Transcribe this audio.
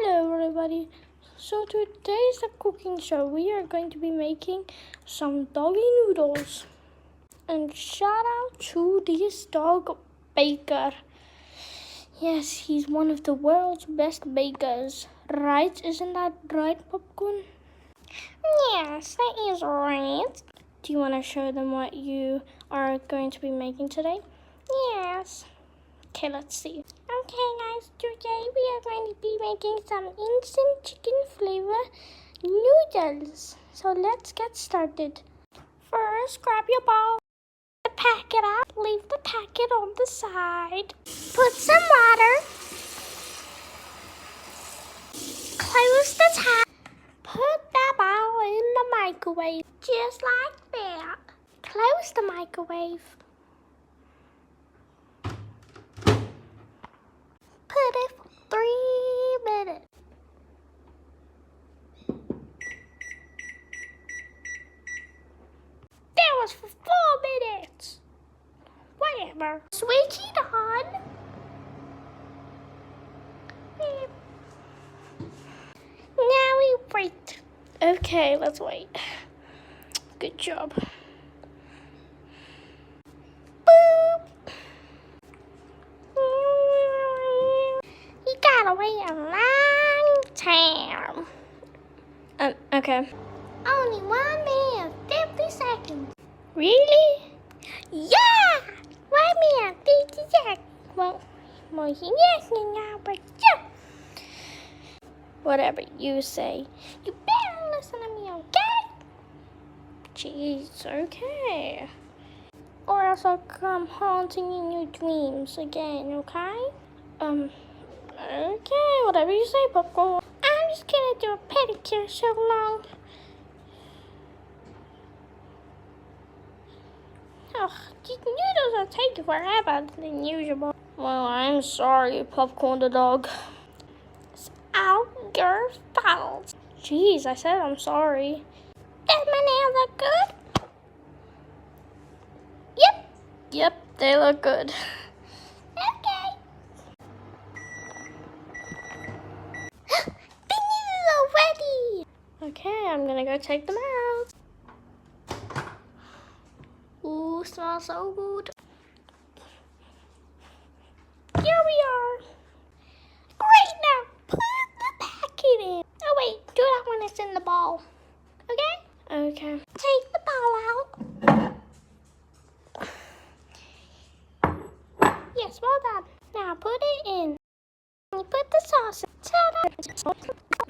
Hello everybody. So today's a cooking show. We are going to be making some doggy noodles. And shout out to this dog baker. Yes, he's one of the world's best bakers. Right? Isn't that right, Popcorn? Yes, that is right. Do you want to show them what you are going to be making today? Yes. Okay, let's see. Okay guys, today we are going to be making some instant chicken flavor noodles. So let's get started. First, grab your bowl, the packet out, leave the packet on the side. Put some water, close the tap, put the bowl in the microwave, just like that. Close the microwave. Put it for 3 minutes. That was for 4 minutes. Whatever. Switch it on. Now we wait. Okay, let's wait. Good job. Boop. You gotta wait a long time. Okay. Only 1 minute, 50 seconds. Really? Yeah! 1 minute, 50 seconds. Well, yes, but yeah. Whatever you say. You better listen to me, okay? Jeez, okay. Or else I'll come haunting in your dreams again, okay? Okay, whatever you say, Popcorn. I'm just gonna do a pedicure so long. Ugh, these noodles are taking forever than usual. Well, I'm sorry, Popcorn the dog. It's all your fault. Jeez, I said I'm sorry. Does my nails look good? Yep, they look good. Okay. The noodles are ready. Okay, I'm gonna go take them out. Ooh, smells so good. Here we are. Great, now put the packet in. Oh wait, do that when it's in the bowl. Okay? Okay. Take the bowl out. Yes, well done. Now put it in. You put the sauce in. Ta-da!